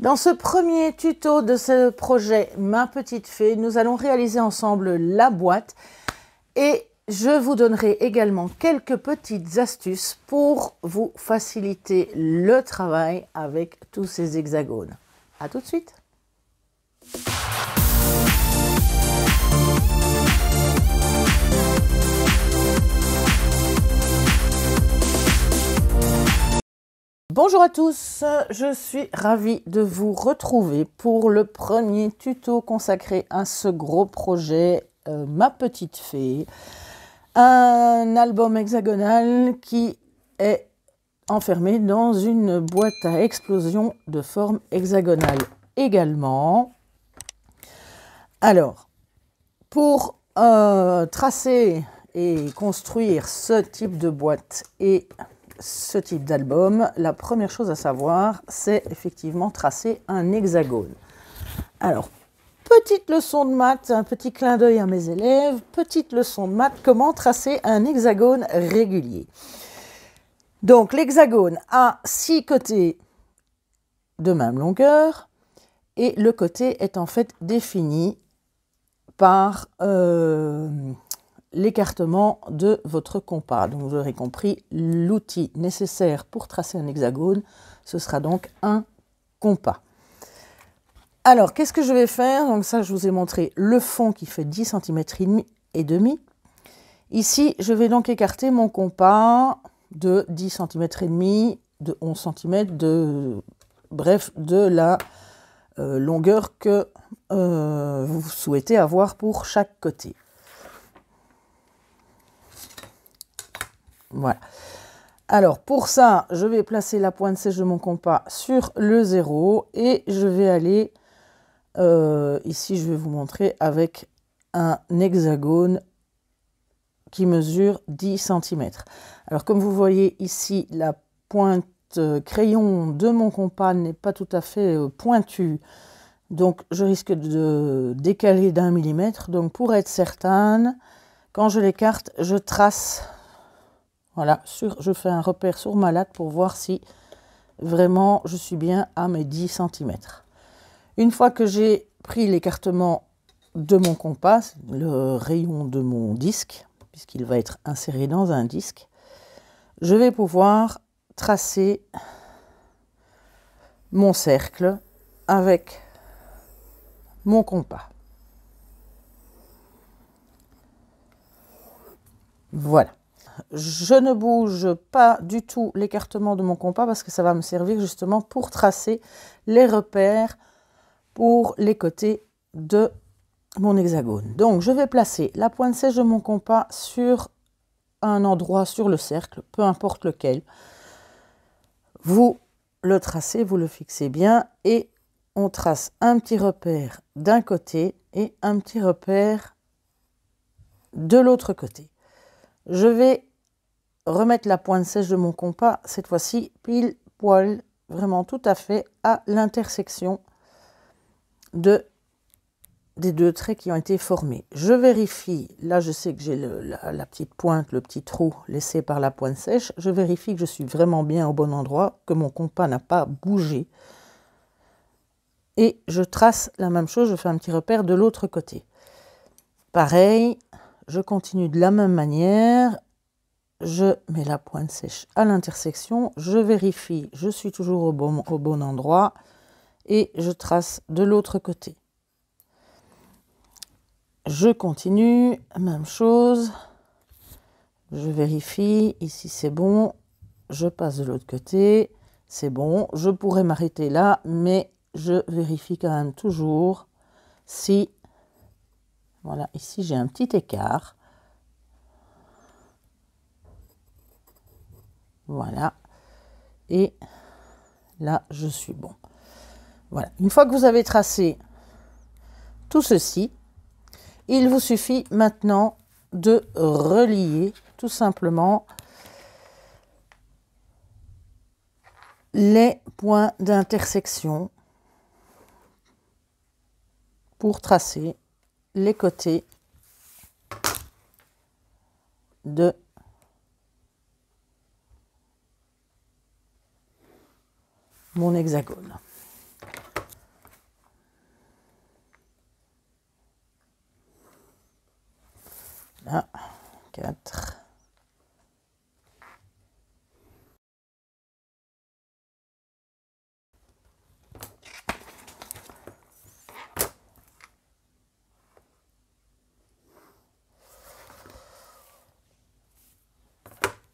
Dans ce premier tuto de ce projet Ma Petite Fée, nous allons réaliser ensemble la boîte et je vous donnerai également quelques petites astuces pour vous faciliter le travail avec tous ces hexagones. À tout de suite! Bonjour à tous, je suis ravie de vous retrouver pour le premier tuto consacré à ce gros projet Ma Petite Fée, un album hexagonal qui est enfermé dans une boîte à explosion de forme hexagonale également. Alors, pour tracer et construire ce type de boîte et ce type d'album, la première chose à savoir, c'est effectivement tracer un hexagone. Alors, petite leçon de maths, un petit clin d'œil à mes élèves, petite leçon de maths, comment tracer un hexagone régulier. Donc, l'hexagone a 6 côtés de même longueur et le côté est en fait défini par l'écartement de votre compas. Donc vous aurez compris, l'outil nécessaire pour tracer un hexagone, ce sera donc un compas. Alors, qu'est-ce que je vais faire? Donc ça, je vous ai montré le fond qui fait 10 cm et demi. Ici, je vais donc écarter mon compas de 10 cm et demi, de 11 cm, bref, de la longueur que vous souhaitez avoir pour chaque côté. Voilà. Alors, pour ça, je vais placer la pointe sèche de mon compas sur le 0 et je vais aller, ici, je vais vous montrer avec un hexagone qui mesure 10 cm. Alors, comme vous voyez ici, la pointe crayon de mon compas n'est pas tout à fait pointue. Donc, je risque de décaler d'1 millimètre. Donc, pour être certaine, quand je l'écarte, je trace... Voilà, je fais un repère sur ma latte pour voir si vraiment je suis bien à mes 10 cm. Une fois que j'ai pris l'écartement de mon compas, le rayon de mon disque, puisqu'il va être inséré dans un disque, je vais pouvoir tracer mon cercle avec mon compas. Voilà. Je ne bouge pas du tout l'écartement de mon compas parce que ça va me servir justement pour tracer les repères pour les côtés de mon hexagone. Donc, je vais placer la pointe sèche de mon compas sur un endroit sur le cercle, peu importe lequel. Vous le tracez, vous le fixez bien et on trace un petit repère d'un côté et un petit repère de l'autre côté. Je vais remettre la pointe sèche de mon compas, cette fois-ci, pile poil, vraiment tout à fait à l'intersection des deux traits qui ont été formés. Je vérifie, là je sais que j'ai la petite pointe, le petit trou laissé par la pointe sèche, je vérifie que je suis vraiment bien au bon endroit, que mon compas n'a pas bougé. Et je trace la même chose, je fais un petit repère de l'autre côté. Pareil, je continue de la même manière. Je mets la pointe sèche à l'intersection, je vérifie, je suis toujours au bon endroit et je trace de l'autre côté. Je continue, même chose, je vérifie, ici c'est bon, je passe de l'autre côté, c'est bon, je pourrais m'arrêter là, mais je vérifie quand même toujours si, voilà, ici j'ai un petit écart. Voilà, et là, je suis bon. Voilà, une fois que vous avez tracé tout ceci, il vous suffit maintenant de relier tout simplement les points d'intersection pour tracer les côtés de mon hexagone. Voilà, 4.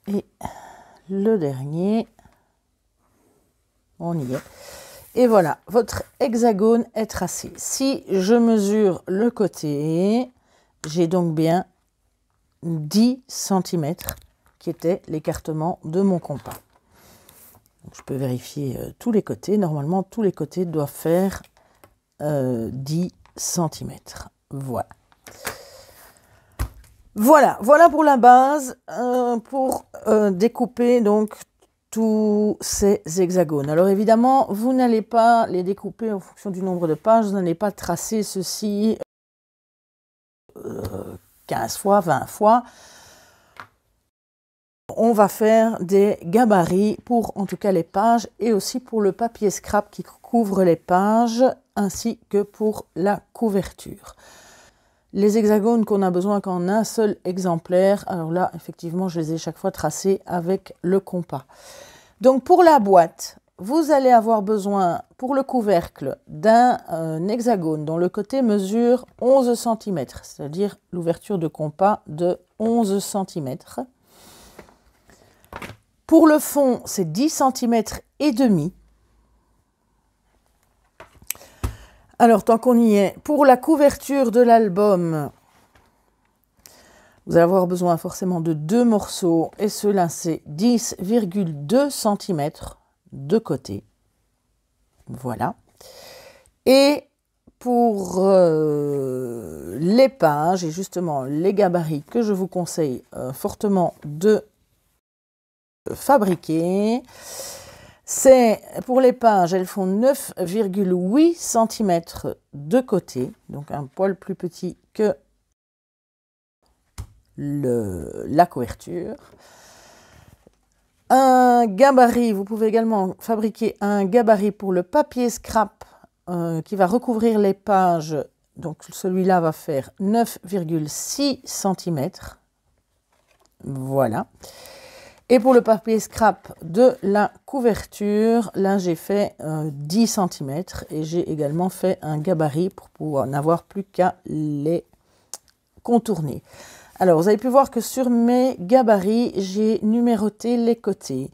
Et le dernier, on y est. Et voilà, votre hexagone est tracé. Si je mesure le côté, j'ai donc bien 10 cm qui était l'écartement de mon compas. Donc, je peux vérifier tous les côtés. Normalement, tous les côtés doivent faire 10 cm. Voilà. Voilà pour la base, pour découper donc tous ces hexagones. Alors évidemment, vous n'allez pas les découper en fonction du nombre de pages, vous n'allez pas tracer ceci 15 fois, 20 fois. On va faire des gabarits pour en tout cas les pages et aussi pour le papier scrap qui couvre les pages ainsi que pour la couverture. Les hexagones qu'on a besoin qu'en un seul exemplaire, alors là, effectivement, je les ai chaque fois tracés avec le compas. Donc, pour la boîte, vous allez avoir besoin, pour le couvercle, d'un hexagone dont le côté mesure 11 cm, c'est-à-dire l'ouverture de compas de 11 cm. Pour le fond, c'est 10 cm et demi. Alors, tant qu'on y est, pour la couverture de l'album, vous allez avoir besoin forcément de 2 morceaux et cela c'est 10,2 cm de côté. Voilà. Et pour les pages et justement les gabarits que je vous conseille fortement de fabriquer, c'est pour les pages, elles font 9,8 cm de côté, donc un poil plus petit que la couverture. Un gabarit, vous pouvez également fabriquer un gabarit pour le papier scrap qui va recouvrir les pages. Donc celui-là va faire 9,6 cm. Voilà. Et pour le papier scrap de la couverture, là j'ai fait 10 cm et j'ai également fait un gabarit pour pouvoir n'avoir plus qu'à les contourner. Alors vous avez pu voir que sur mes gabarits, j'ai numéroté les côtés.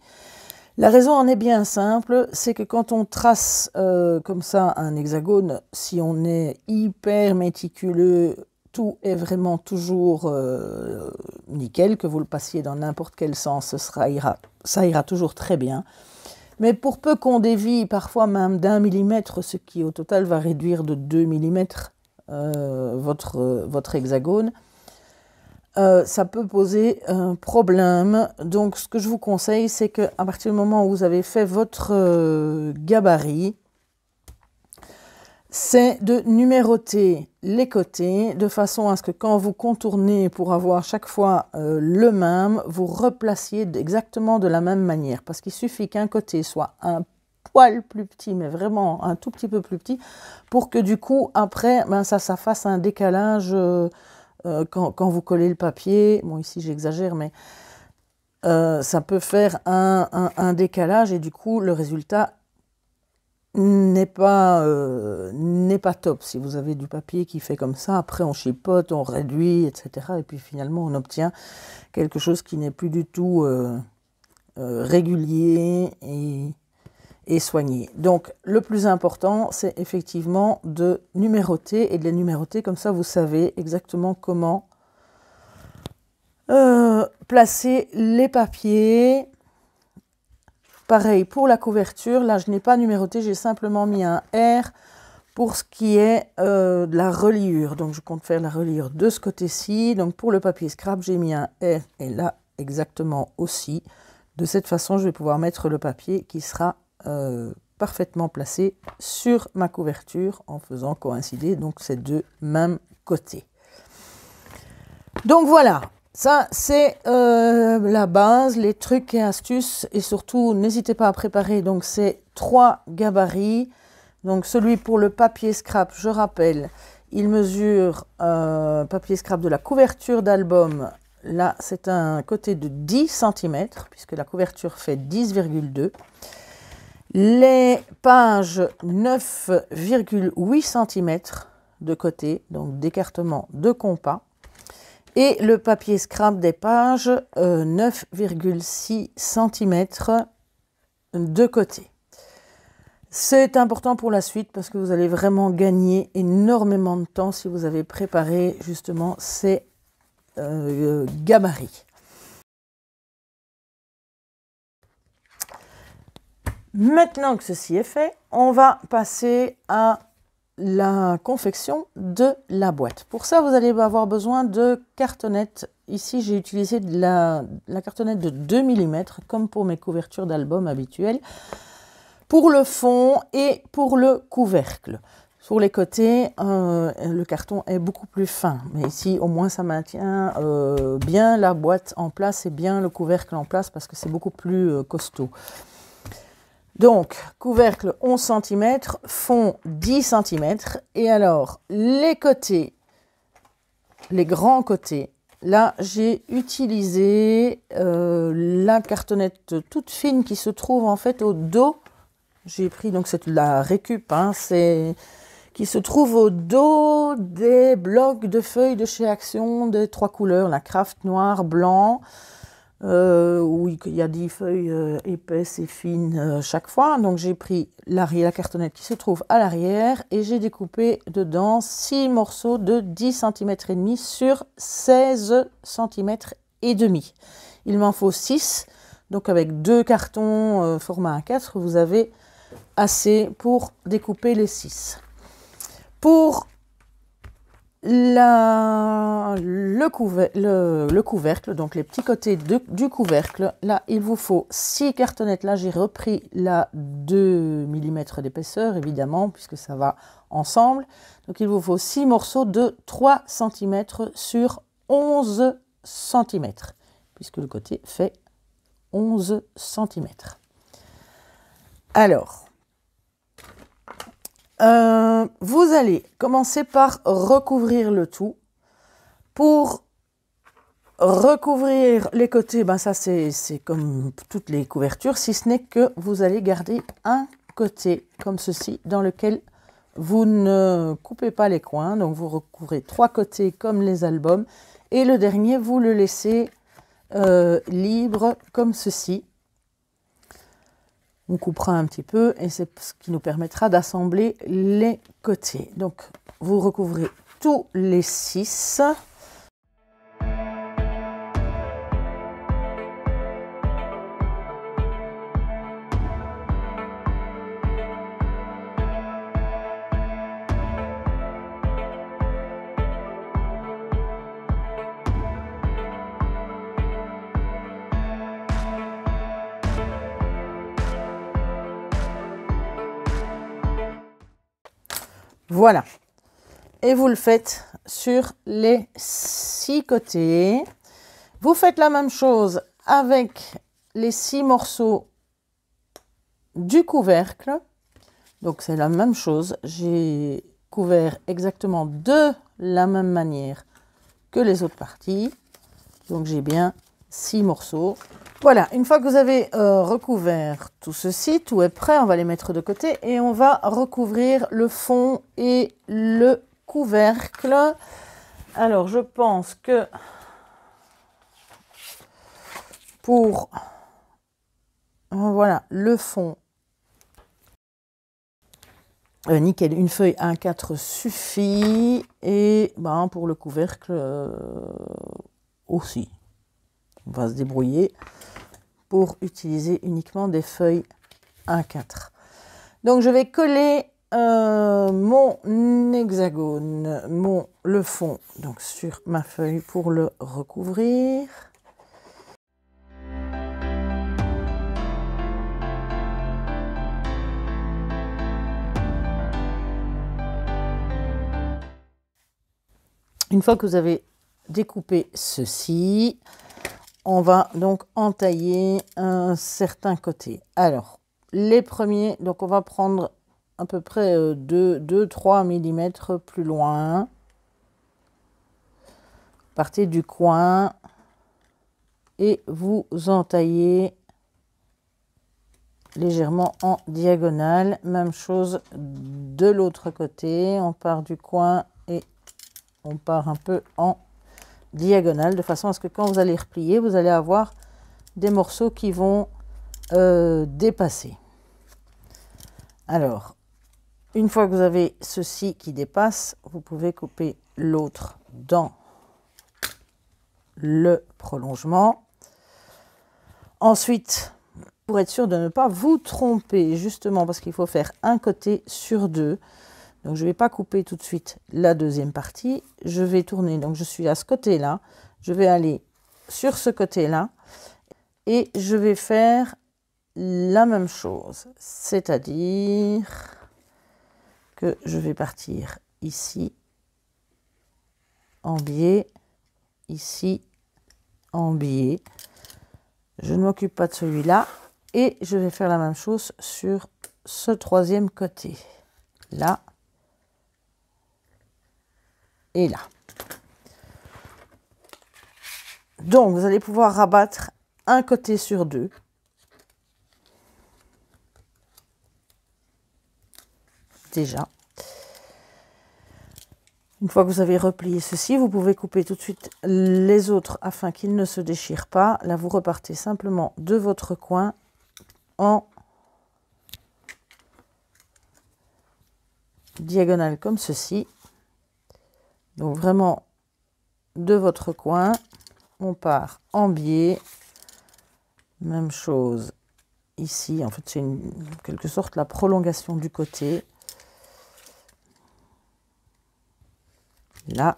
La raison en est bien simple, c'est que quand on trace comme ça un hexagone, si on est hyper méticuleux, tout est vraiment toujours nickel, que vous le passiez dans n'importe quel sens, ça ira toujours très bien. Mais pour peu qu'on dévie, parfois même d'1 millimètre, ce qui au total va réduire de 2 mm votre hexagone, ça peut poser un problème. Donc ce que je vous conseille, c'est qu'à partir du moment où vous avez fait votre gabarit, c'est de numéroter les côtés de façon à ce que quand vous contournez pour avoir chaque fois le même, vous replaciez exactement de la même manière. Parce qu'il suffit qu'un côté soit un poil plus petit, mais vraiment un tout petit peu plus petit, pour que du coup, après, ça fasse un décalage quand vous collez le papier. Bon, ici j'exagère, mais ça peut faire un décalage et du coup, le résultat n'est pas top. Si vous avez du papier qui fait comme ça, après on chipote, on réduit, etc. Et puis finalement on obtient quelque chose qui n'est plus du tout régulier et soigné. Donc le plus important, c'est effectivement de numéroter et de les numéroter, comme ça vous savez exactement comment placer les papiers. Pareil pour la couverture, là je n'ai pas numéroté, j'ai simplement mis un R pour ce qui est de la reliure. Donc je compte faire la reliure de ce côté-ci. Donc pour le papier scrap, j'ai mis un R et là exactement aussi. De cette façon, je vais pouvoir mettre le papier qui sera parfaitement placé sur ma couverture en faisant coïncider donc ces deux mêmes côtés. Donc voilà. Ça, c'est la base, les trucs et astuces. Et surtout, n'hésitez pas à préparer donc ces 3 gabarits. Donc celui pour le papier scrap, je rappelle, Il mesure papier scrap de la couverture d'album. Là, c'est un côté de 10 cm, puisque la couverture fait 10,2. Les pages 9,8 cm de côté, donc d'écartement de compas. Et le papier scrap des pages 9,6 cm de côté. C'est important pour la suite parce que vous allez vraiment gagner énormément de temps si vous avez préparé justement ces gabarits. Maintenant que ceci est fait, on va passer à la confection de la boîte. Pour ça, vous allez avoir besoin de cartonnettes. Ici, j'ai utilisé de la cartonnette de 2 mm, comme pour mes couvertures d'album habituelles, pour le fond et pour le couvercle. Sur les côtés, le carton est beaucoup plus fin, mais ici, au moins, ça maintient bien la boîte en place et bien le couvercle en place parce que c'est beaucoup plus costaud. Donc, couvercle 11 cm, fond 10 cm. Et alors, les côtés, les grands côtés, là, j'ai utilisé la cartonnette toute fine qui se trouve en fait au dos. J'ai pris, donc c'est la récup, hein, qui se trouve au dos des blocs de feuilles de chez Action, des 3 couleurs, la craft noir, blanc. Où il y a 10 feuilles épaisses et fines chaque fois. Donc j'ai pris la cartonnette qui se trouve à l'arrière et j'ai découpé dedans 6 morceaux de 10 cm et demi sur 16 cm et demi. Il m'en faut 6. Donc avec 2 cartons format A4, vous avez assez pour découper les 6. Pour le couvercle, donc les petits côtés du couvercle, là, il vous faut 6 cartonnettes. Là, j'ai repris la 2 mm d'épaisseur, évidemment, puisque ça va ensemble. Donc, il vous faut 6 morceaux de 3 cm sur 11 cm, puisque le côté fait 11 cm. Alors, vous allez commencer par recouvrir le tout. Pour recouvrir les côtés, ben ça c'est comme toutes les couvertures, si ce n'est que vous allez garder un côté comme ceci dans lequel vous ne coupez pas les coins. Donc vous recouvrez 3 côtés comme les albums et le dernier vous le laissez libre comme ceci. On coupera un petit peu et c'est ce qui nous permettra d'assembler les côtés. Donc, vous recouvrez tous les 6. Voilà. Et vous le faites sur les 6 côtés. Vous faites la même chose avec les 6 morceaux du couvercle. Donc c'est la même chose. J'ai couvert exactement de la même manière que les autres parties. Donc j'ai bien 6 morceaux. Voilà, une fois que vous avez recouvert tout ceci, tout est prêt, on va les mettre de côté et on va recouvrir le fond et le couvercle. Alors, je pense que pour voilà, le fond, nickel, une feuille A4 suffit et ben, pour le couvercle aussi. On va se débrouiller pour utiliser uniquement des feuilles A4. Donc je vais coller mon hexagone, le fond donc sur ma feuille pour le recouvrir. Une fois que vous avez découpé ceci, on va donc entailler un certain côté. Alors, les premiers, donc on va prendre à peu près 2-3 mm plus loin. Partez du coin et vous entaillez légèrement en diagonale. Même chose de l'autre côté. On part du coin et on part un peu en diagonale, de façon à ce que quand vous allez replier, vous allez avoir des morceaux qui vont dépasser. Alors, une fois que vous avez ceci qui dépasse, vous pouvez couper l'autre dans le prolongement. Ensuite, pour être sûr de ne pas vous tromper, justement parce qu'il faut faire un côté sur deux, donc je ne vais pas couper tout de suite la deuxième partie, je vais tourner, donc je suis à ce côté-là, je vais aller sur ce côté-là et je vais faire la même chose, c'est-à-dire que je vais partir ici en biais, ici en biais. Je ne m'occupe pas de celui-là et je vais faire la même chose sur ce troisième côté, là et là. Donc vous allez pouvoir rabattre un côté sur deux. Déjà. Une fois que vous avez replié ceci, vous pouvez couper tout de suite les autres afin qu'ils ne se déchirent pas. Là, vous repartez simplement de votre coin en diagonale comme ceci. Donc vraiment de votre coin, on part en biais. Même chose ici. En fait, c'est en quelque sorte la prolongation du côté. Là,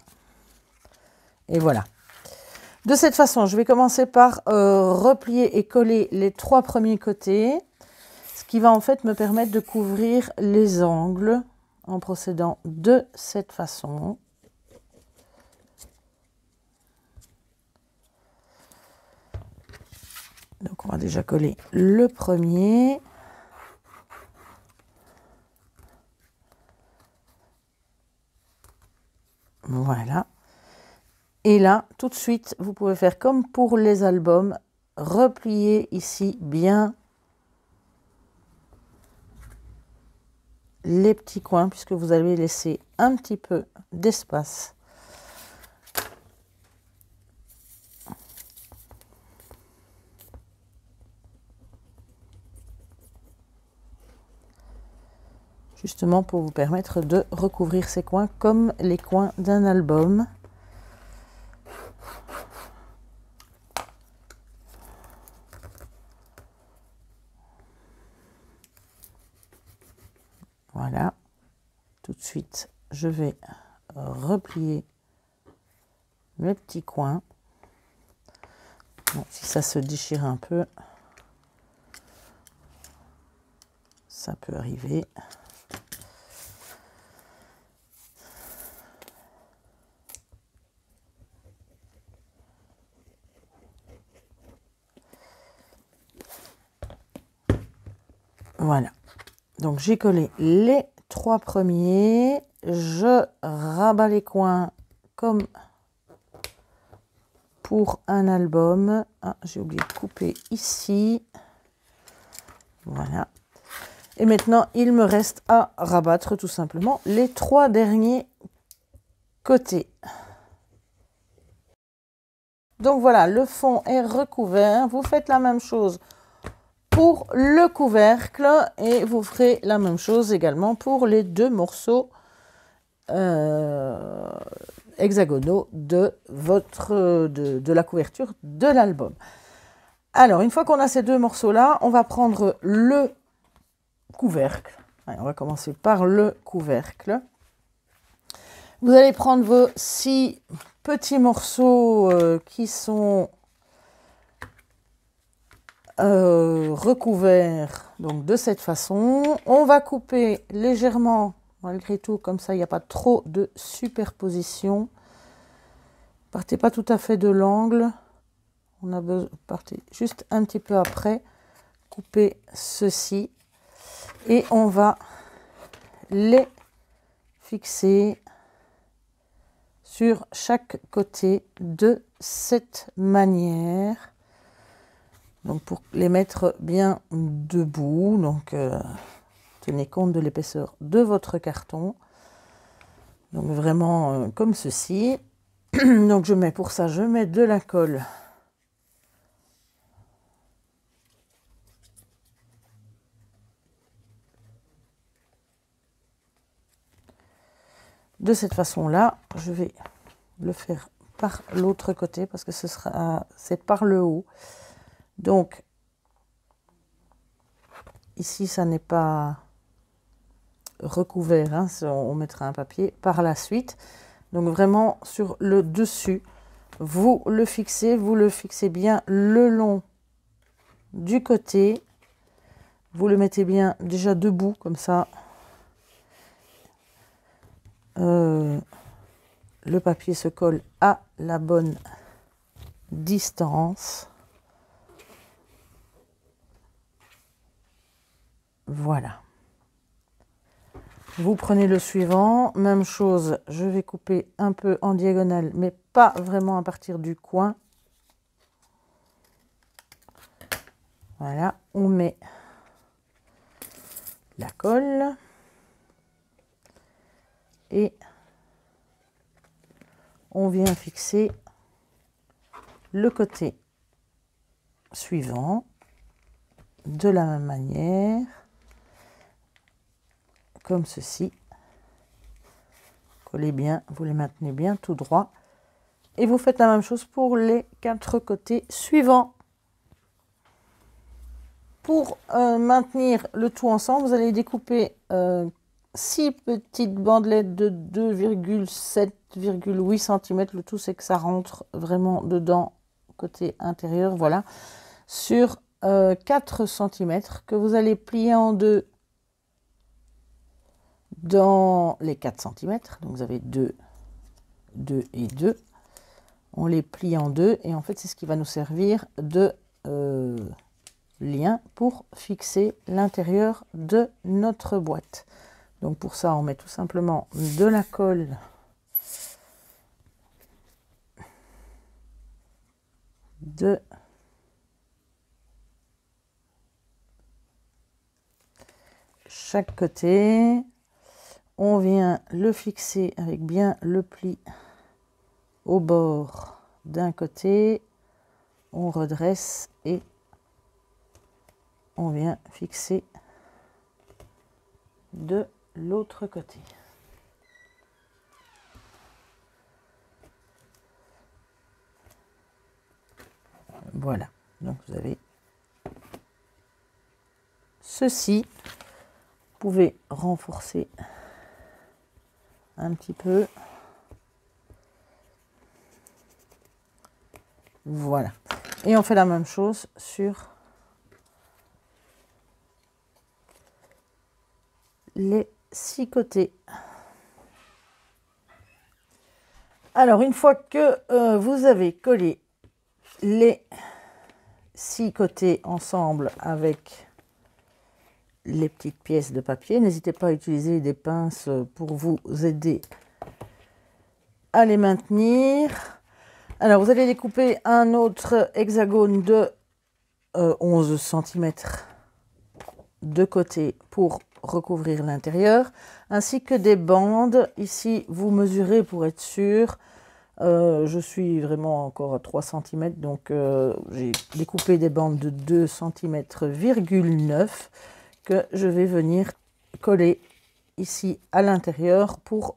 et voilà. De cette façon, je vais commencer par replier et coller les trois premiers côtés, ce qui va en fait me permettre de couvrir les angles en procédant de cette façon. Donc on va déjà coller le premier. Voilà. Et là, tout de suite, vous pouvez faire comme pour les albums, replier ici bien les petits coins, puisque vous allez laisser un petit peu d'espace. Justement pour vous permettre de recouvrir ces coins comme les coins d'un album. Voilà. Tout de suite, je vais replier mes petits coins. Bon, si ça se déchire un peu, ça peut arriver. Voilà, donc j'ai collé les trois premiers, je rabats les coins comme pour un album. Ah, j'ai oublié de couper ici. Voilà. Et maintenant, il me reste à rabattre tout simplement les trois derniers côtés. Donc voilà, le fond est recouvert. Vous faites la même chose pour le couvercle et vous ferez la même chose également pour les deux morceaux hexagonaux de la couverture de l'album. Alors, une fois qu'on a ces deux morceaux-là, on va prendre le couvercle. Allez, on va commencer par le couvercle. Vous allez prendre vos 6 petits morceaux qui sont recouverts donc de cette façon. On va couper légèrement, malgré tout, comme ça il n'y a pas trop de superposition. Partez pas tout à fait de l'angle. On a besoin, partez juste un petit peu après. Couper ceci. Et on va les fixer sur chaque côté de cette manière. Donc pour les mettre bien debout, donc tenez compte de l'épaisseur de votre carton. Donc vraiment comme ceci. Donc je mets pour ça, je mets de la colle. De cette façon-là, je vais le faire par l'autre côté parce que c'est par le haut. Donc, ici, ça n'est pas recouvert, hein, on mettra un papier par la suite. Donc, vraiment, sur le dessus, vous le fixez bien le long du côté. Vous le mettez bien déjà debout, comme ça. Le papier se colle à la bonne distance. Voilà. Vous prenez le suivant, même chose, je vais couper un peu en diagonale, mais pas vraiment à partir du coin. Voilà, on met la colle et on vient fixer le côté suivant de la même manière, comme ceci. Collez bien, vous les maintenez bien tout droit et vous faites la même chose pour les 4 côtés suivants. Pour maintenir le tout ensemble, vous allez découper 6 petites bandelettes de 2,7-2,8 cm. Le tout, c'est que ça rentre vraiment dedans, côté intérieur, voilà, sur 4 cm que vous allez plier en deux dans les 4 cm. Donc, vous avez 2, 2 et 2. On les plie en deux et en fait, c'est ce qui va nous servir de lien pour fixer l'intérieur de notre boîte. Donc pour ça, on met tout simplement de la colle de chaque côté. On vient le fixer avec bien le pli au bord d'un côté. On redresse et on vient fixer de l'autre côté. Voilà, donc vous avez ceci. Vous pouvez renforcer un petit peu. Voilà. Et on fait la même chose sur les 6 côtés. Alors, une fois que vous avez collé les 6 côtés ensemble avec les petites pièces de papier, n'hésitez pas à utiliser des pinces pour vous aider à les maintenir. Alors, vous allez découper un autre hexagone de 11 cm de côté pour recouvrir l'intérieur, ainsi que des bandes. Ici, vous mesurez pour être sûr. Je suis vraiment encore à 3 cm, donc j'ai découpé des bandes de 2 cm,9 que je vais venir coller ici à l'intérieur pour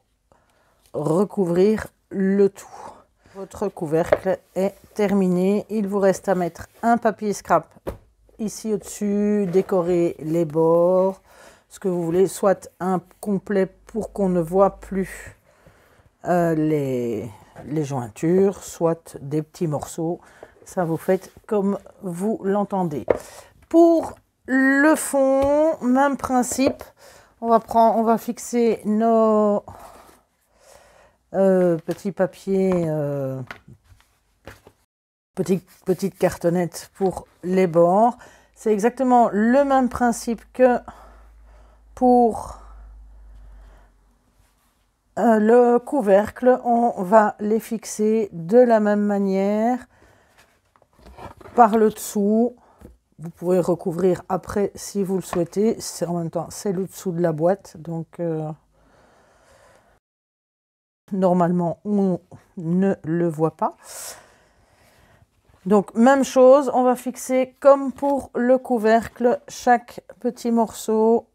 recouvrir le tout. Votre couvercle est terminé. Il vous reste à mettre un papier scrap ici au-dessus, décorer les bords, ce que vous voulez, soit un complet pour qu'on ne voit plus les jointures, soit des petits morceaux. Ça vous faites comme vous l'entendez. Pour le fond, même principe. On va fixer nos petits papiers, petites cartonnettes pour les bords. C'est exactement le même principe que pour Le couvercle, on va les fixer de la même manière par le dessous. Vous pouvez recouvrir après si vous le souhaitez. En même temps, c'est le dessous de la boîte. Donc, normalement, on ne le voit pas. Donc, même chose, on va fixer comme pour le couvercle, chaque petit morceau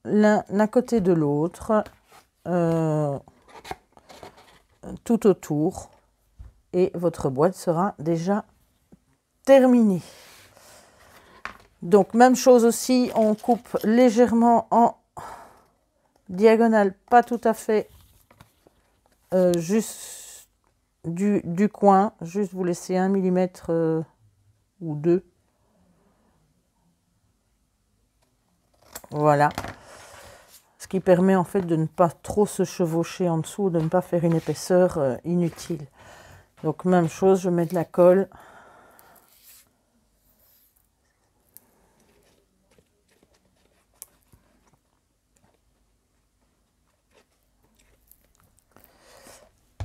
l'un à côté de l'autre, tout autour. Et votre boîte sera déjà terminée. Donc, même chose aussi, on coupe légèrement en diagonale, pas tout à fait juste du coin, juste vous laissez 1 mm ou 2. Voilà. Ce qui permet en fait de ne pas trop se chevaucher en dessous, de ne pas faire une épaisseur inutile. Donc, même chose, je mets de la colle.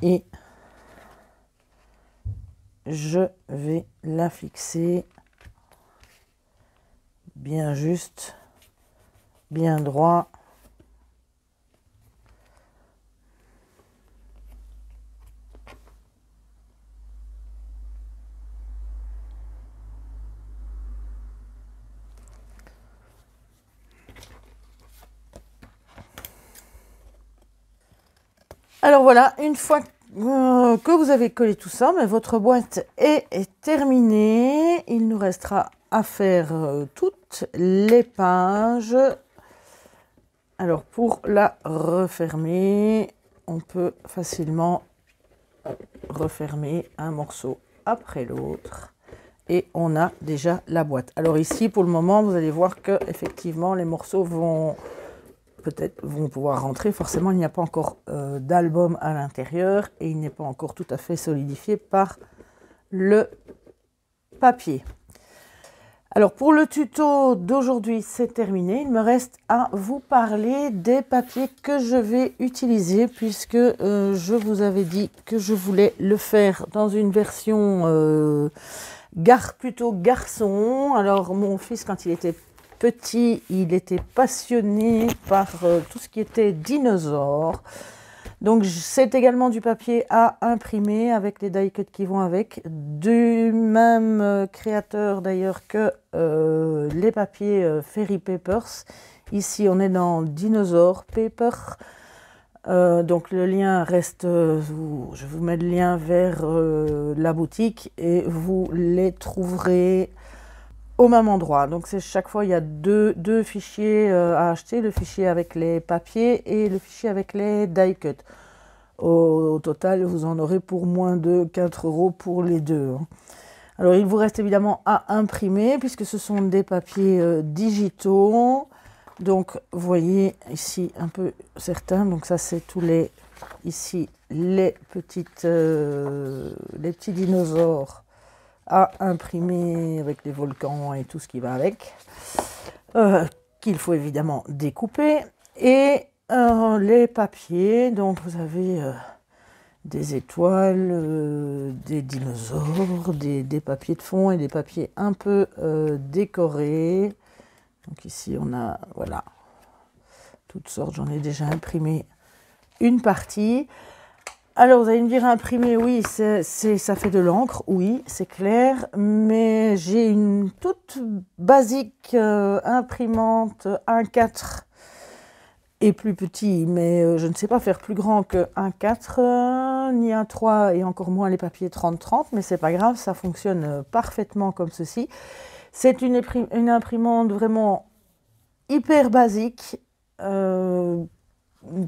Et je vais la fixer bien juste, bien droit. Alors voilà, une fois que vous avez collé tout ça, mais votre boîte est terminée. Il nous restera à faire toutes les pages. Alors pour la refermer, on peut facilement refermer un morceau après l'autre. Et on a déjà la boîte. Alors ici, pour le moment, vous allez voir que effectivement les morceaux vont pouvoir rentrer. Forcément, il n'y a pas encore d'album à l'intérieur et il n'est pas encore tout à fait solidifié par le papier. Alors pour le tuto d'aujourd'hui, c'est terminé. Il me reste à vous parler des papiers que je vais utiliser puisque je vous avais dit que je voulais le faire dans une version plutôt garçon. Alors mon fils, quand il était petit, il était passionné par tout ce qui était dinosaures. Donc c'est également du papier à imprimer avec les die cuts qui vont avec, du même créateur d'ailleurs que les papiers Fairy Papers. Ici on est dans Dinosaur Paper. Donc le lien reste, je vous mets le lien vers la boutique et vous les trouverez au même endroit. Donc c'est chaque fois il y a deux fichiers à acheter, le fichier avec les papiers et le fichier avec les die cuts. Au total, vous en aurez pour moins de 4 € pour les deux. Alors il vous reste évidemment à imprimer puisque ce sont des papiers digitaux. Donc vous voyez ici un peu certains. Donc ça c'est tous les ici les petits dinosaures à imprimer avec les volcans et tout ce qui va avec, qu'il faut évidemment découper. Et les papiers, donc vous avez des étoiles, des dinosaures, des papiers de fond et des papiers un peu décorés. Donc ici on a, voilà, toutes sortes, j'en ai déjà imprimé une partie. Alors, vous allez me dire, imprimer, oui, ça fait de l'encre, oui, c'est clair, mais j'ai une toute basique imprimante 1/4 et plus petit, mais je ne sais pas faire plus grand que 1/4, ni 1/3 et encore moins les papiers 30-30, mais c'est pas grave, ça fonctionne parfaitement comme ceci. C'est une imprimante vraiment hyper basique,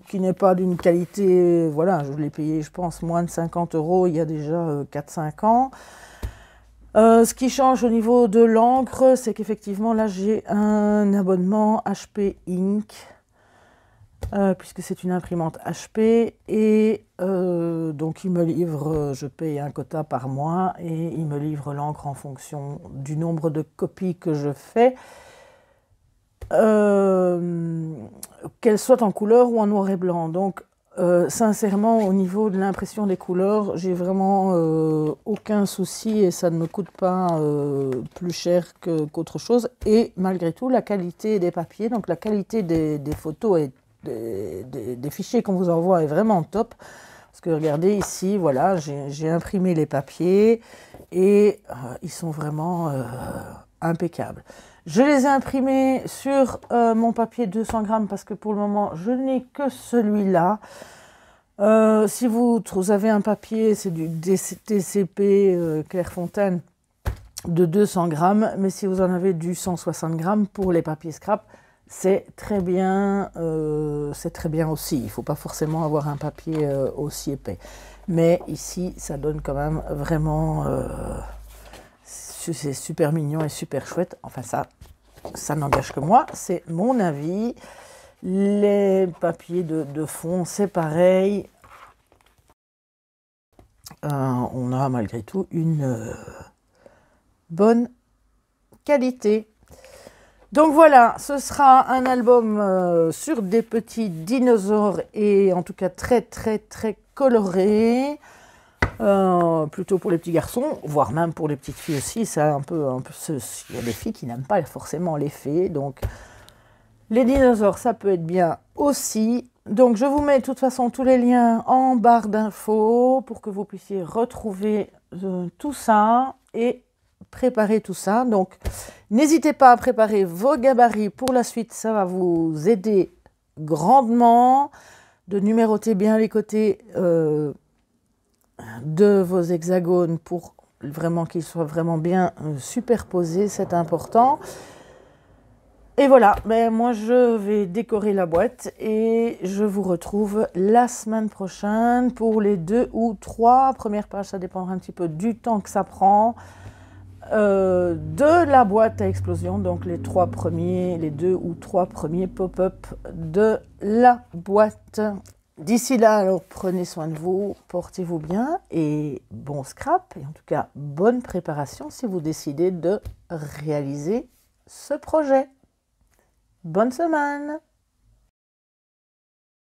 qui n'est pas d'une qualité, voilà, je l'ai payé, je pense, moins de 50 € il y a déjà 4-5 ans. Ce qui change au niveau de l'encre, c'est qu'effectivement, là, j'ai un abonnement HP Ink, puisque c'est une imprimante HP, et donc il me livre, je paye un quota par mois, et il me livre l'encre en fonction du nombre de copies que je fais. Qu'elle soit en couleur ou en noir et blanc. Donc sincèrement, au niveau de l'impression des couleurs, j'ai vraiment aucun souci et ça ne me coûte pas plus cher qu'autre chose. Et malgré tout, la qualité des papiers, donc la qualité des photos et des fichiers qu'on vous envoie est vraiment top. Parce que regardez ici, voilà, j'ai imprimé les papiers et ils sont vraiment impeccables. Je les ai imprimés sur mon papier 200 grammes parce que pour le moment, je n'ai que celui-là. Si vous avez un papier, c'est du DCP Clairefontaine de 200 grammes, mais si vous en avez du 160 grammes pour les papiers scrap, c'est très bien aussi. Il ne faut pas forcément avoir un papier aussi épais. Mais ici, ça donne quand même vraiment... c'est super mignon et super chouette. Enfin, ça n'engage que moi. C'est mon avis. Les papiers de fond, c'est pareil. On a malgré tout une bonne qualité. Donc voilà, ce sera un album sur des petits dinosaures et en tout cas très très très coloré. Plutôt pour les petits garçons, voire même pour les petites filles aussi. Il y a des filles qui n'aiment pas forcément les fées, donc les dinosaures, ça peut être bien aussi. Donc je vous mets de toute façon tous les liens en barre d'infos pour que vous puissiez retrouver tout ça et préparer tout ça. Donc n'hésitez pas à préparer vos gabarits pour la suite, ça va vous aider grandement. De numéroter bien les côtés de vos hexagones pour vraiment qu'ils soient vraiment bien superposés, c'est important. Et voilà, moi je vais décorer la boîte et je vous retrouve la semaine prochaine pour les 2 ou 3 premières pages, ça dépendra un petit peu du temps que ça prend, de la boîte à explosion, donc les 2 ou 3 premiers pop-up de la boîte. D'ici là, alors prenez soin de vous, portez-vous bien et bon scrap, et en tout cas bonne préparation si vous décidez de réaliser ce projet. Bonne semaine!